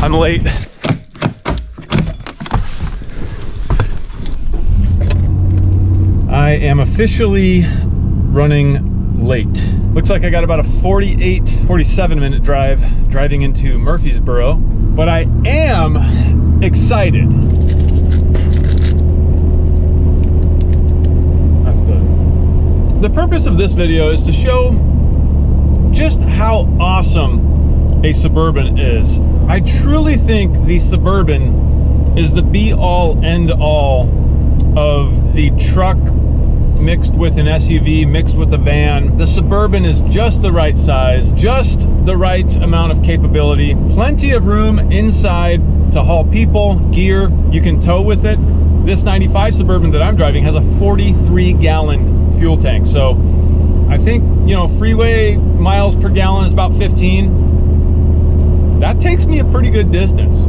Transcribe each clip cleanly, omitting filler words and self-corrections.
I'm late. I am officially running late. Looks like I got about a 47 minute drive driving into Murfreesboro, but I am excited. That's good. The purpose of this video is to show just how awesome a Suburban is. I truly think the Suburban is the be-all, end-all of the truck mixed with an SUV, mixed with a van. The Suburban is just the right size, just the right amount of capability, plenty of room inside to haul people, gear, you can tow with it. This 95 Suburban that I'm driving has a 43-gallon fuel tank. So I think, you know, freeway miles per gallon is about 15. That takes me a pretty good distance.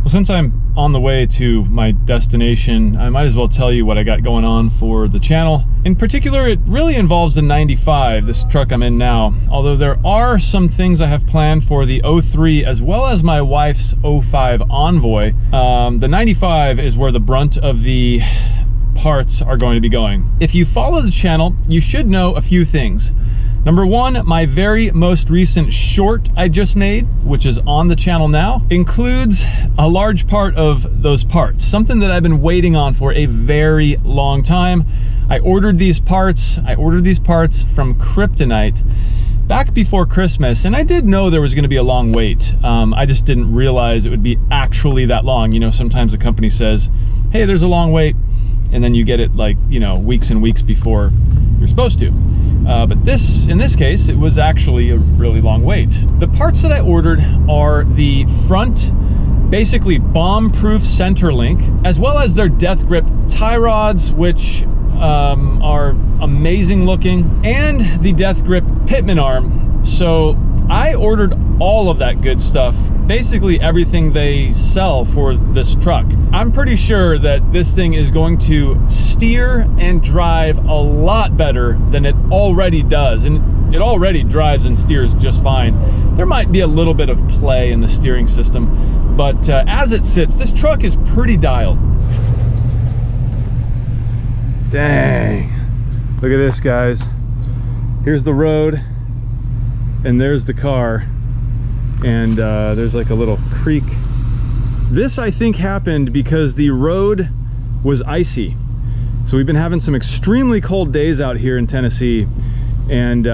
Well, since I'm on the way to my destination, I might as well tell you what I got going on for the channel. In particular, it really involves the 95, this truck I'm in now, although there are some things I have planned for the 03 as well as my wife's 05 Envoy. The 95 is where the brunt of the parts are going to be going. If you follow the channel, you should know a few things. Number one, my very most recent short I just made, which is on the channel now, includes a large part of those parts, something that I've been waiting on for a very long time. I ordered these parts from Kryptonite back before Christmas, and I did know there was going to be a long wait. I just didn't realize it would be actually that long. You know, sometimes a company says, hey, there's a long wait, and then you get it like, you know, weeks and weeks before you're supposed to. But in this case, it was actually a really long wait. The parts that I ordered are the front, basically bomb-proof center link, as well as their death grip tie rods, which are amazing looking, and the death grip pitman arm. So I ordered all of that good stuff, basically everything they sell for this truck. I'm pretty sure that this thing is going to steer and drive a lot better than it already does, and it already drives and steers just fine. There might be a little bit of play in the steering system, but as it sits, this truck is pretty dialed. Dang, look at this, guys. Here's the road, and there's the car, and there's like a little creek. This, I think, happened because the road was icy. So we've been having some extremely cold days out here in Tennessee, and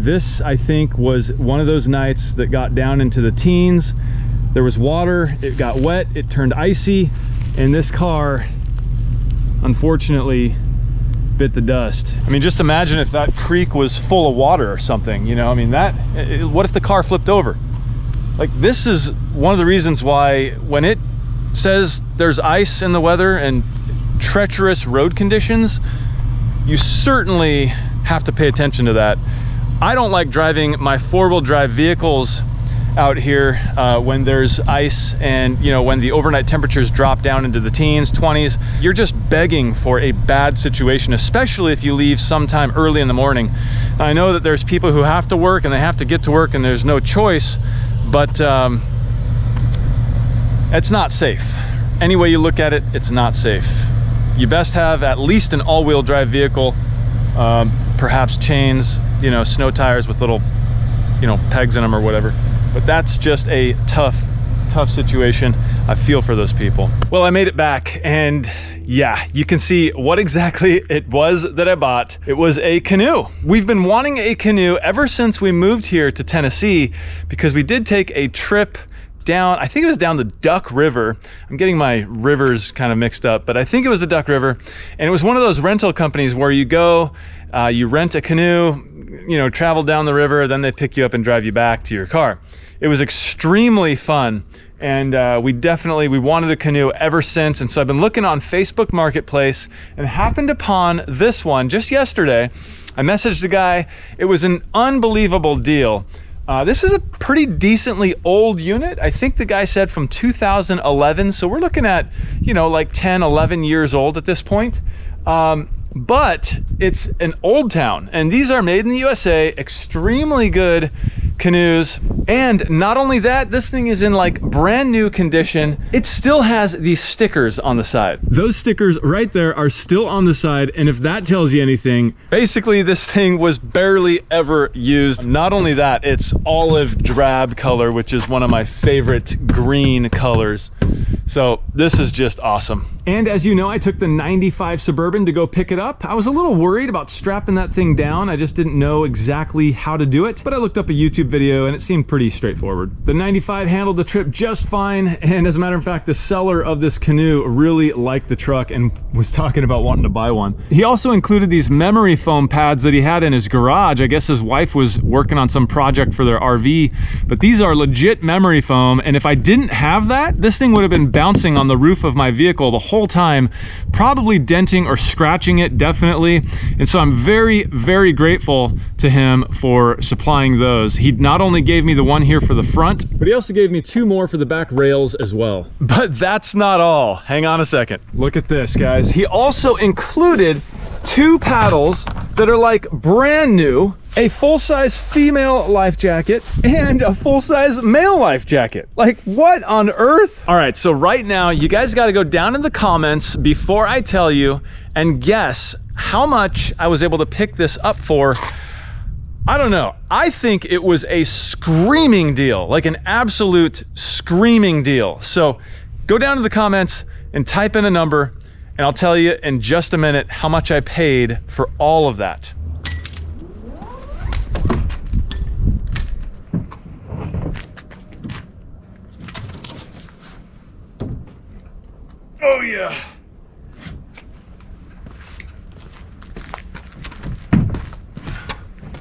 this, I think, was one of those nights that got down into the teens. There was water, it got wet, it turned icy, and this car, unfortunately, bit the dust. I mean, just imagine if that creek was full of water or something, you know? I mean, what if the car flipped over? Like, this is one of the reasons why when it says there's ice in the weather and treacherous road conditions, you certainly have to pay attention to that. I don't like driving my four-wheel drive vehicles out here when there's ice, and you know, when the overnight temperatures drop down into the teens, 20s, you're just begging for a bad situation, especially if you leave sometime early in the morning. Now, I know that there's people who have to work and they have to get to work and there's no choice, but it's not safe. Any way you look at it, it's not safe. You best have at least an all-wheel drive vehicle, perhaps chains, you know, snow tires with little, you know, pegs in them or whatever. But that's just a tough situation. I feel for those people. Well, I made it back, and yeah, you can see what exactly it was that I bought. It was a canoe. We've been wanting a canoe ever since we moved here to Tennessee, because we did take a trip down, I think it was down the Duck River. I'm getting my rivers kind of mixed up, but I think it was the Duck River. And it was one of those rental companies where you go, you rent a canoe, you know, travel down the river, then they pick you up and drive you back to your car. It was extremely fun, and we wanted a canoe ever since. And so I've been looking on Facebook Marketplace and happened upon this one just yesterday. I messaged the guy. It was an unbelievable deal. This is a pretty decently old unit. I think the guy said from 2011. So we're looking at, you know, like 10, 11 years old at this point. But it's an Old Town, and these are made in the USA, extremely good Canoes. And not only that, this thing is in like brand new condition. It still has these stickers on the side. Those stickers right there are still on the side, and if that tells you anything, basically this thing was barely ever used. Not only that, it's olive drab color, which is one of my favorite green colors. So this is just awesome. And as you know, I took the 95 Suburban to go pick it up. I was a little worried about strapping that thing down. I just didn't know exactly how to do it, but I looked up a YouTube video and it seemed pretty straightforward. The 95 handled the trip just fine, and as a matter of fact, the seller of this canoe really liked the truck and was talking about wanting to buy one. He also included these memory foam pads that he had in his garage. I guess his wife was working on some project for their RV, but these are legit memory foam, and if I didn't have that, this thing would have been bouncing on the roof of my vehicle the whole time, probably denting or scratching it, definitely. And so I'm very, very grateful to him for supplying those. He not only gave me the one here for the front, but he also gave me 2 more for the back rails as well. But that's not all. Hang on a second. Look at this, guys. He also included 2 paddles that are like brand new, a full-size female life jacket, and a full-size male life jacket. Like, what on earth? All right, so right now, you guys gotta go down in the comments before I tell you and guess how much I was able to pick this up for. I don't know. I think it was a screaming deal, like an absolute screaming deal. So go down to the comments and type in a number, and I'll tell you in just a minute how much I paid for all of that. Oh yeah.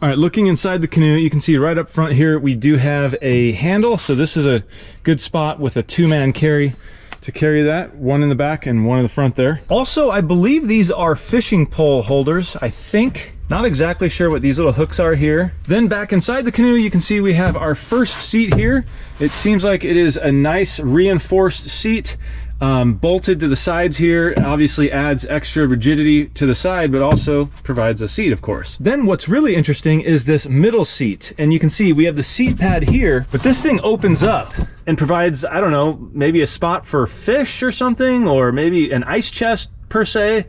All right, looking inside the canoe, you can see right up front here, we do have a handle. So this is a good spot with a 2-man carry to carry that, one in the back and one in the front there. Also, I believe these are fishing pole holders, I think. Not exactly sure what these little hooks are here. Then back inside the canoe, you can see we have our first seat here. It seems like it is a nice reinforced seat. Bolted to the sides here, obviously adds extra rigidity to the side, but also provides a seat, of course. Then what's really interesting is this middle seat, and you can see we have the seat pad here, but this thing opens up and provides, I don't know, maybe a spot for fish or something, or maybe an ice chest per se.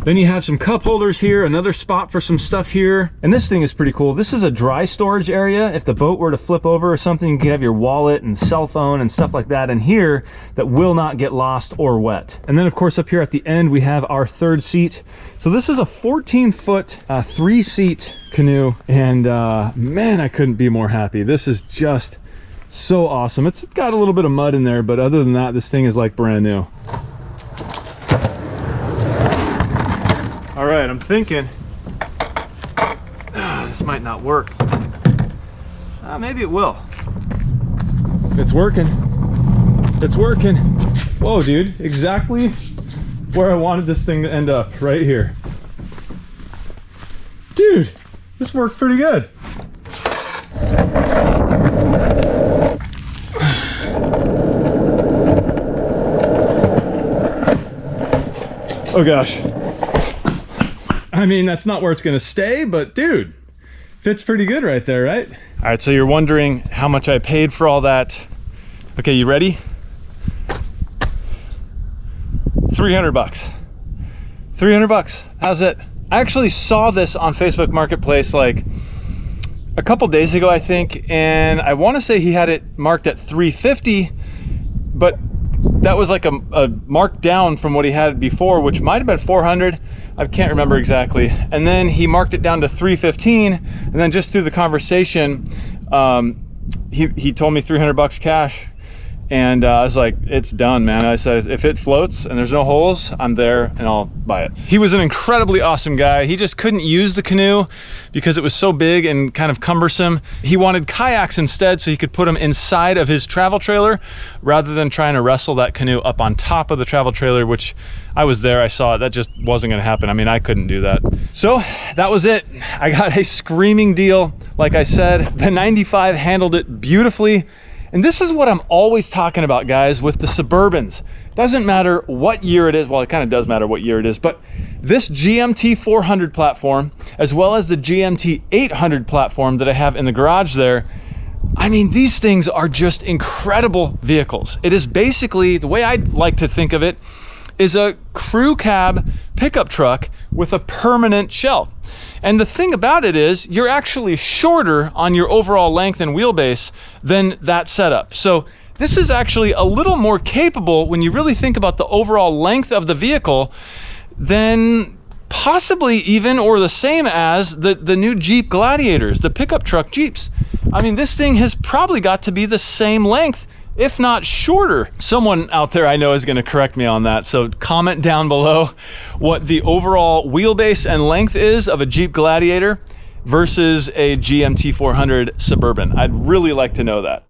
Then you have some cup holders here, another spot for some stuff here. And this thing is pretty cool. This is a dry storage area. If the boat were to flip over or something, you can have your wallet and cell phone and stuff like that in here that will not get lost or wet. And then of course up here at the end, we have our third seat. So this is a 14-foot, 3-seat canoe. And man, I couldn't be more happy. This is just so awesome. It's got a little bit of mud in there, but other than that, this thing is like brand new. All right, I'm thinking this might not work. Maybe it will. It's working. It's working. Whoa, dude, exactly where I wanted this thing to end up, right here. Dude, this worked pretty good. Oh gosh. I mean, that's not where it's gonna stay, but dude, fits pretty good right there, right? All right, so you're wondering how much I paid for all that. Okay, you ready? 300 bucks. 300 bucks, how's it? I actually saw this on Facebook Marketplace like a couple days ago, I think, and I wanna say he had it marked at 350, but that was like a mark down from what he had before, which might have been 400. I can't remember exactly. And then he marked it down to 315, and then just through the conversation, he told me 300 bucks cash. And I was like, it's done, man. I said, if it floats and there's no holes, I'm there and I'll buy it. He was an incredibly awesome guy. He just couldn't use the canoe because it was so big and kind of cumbersome. He wanted kayaks instead so he could put them inside of his travel trailer rather than trying to wrestle that canoe up on top of the travel trailer, which I was there, I saw it. That just wasn't gonna happen. I mean, I couldn't do that. So that was it. I got a screaming deal. Like I said, the 95 handled it beautifully. And this is what I'm always talking about, guys, with the Suburbans. Doesn't matter what year it is. Well, it kind of does matter what year it is, but this GMT 400 platform, as well as the GMT 800 platform that I have in the garage there, I mean, these things are just incredible vehicles. It is basically, the way I like to think of it, is a crew cab pickup truck with a permanent shell. And the thing about it is, you're actually shorter on your overall length and wheelbase than that setup. So this is actually a little more capable when you really think about the overall length of the vehicle than possibly even or the same as the new Jeep Gladiators, the pickup truck Jeeps. I mean, this thing has probably got to be the same length, if not shorter. Someone out there I know is going to correct me on that. So comment down below what the overall wheelbase and length is of a Jeep Gladiator versus a GMT 400 Suburban. I'd really like to know that.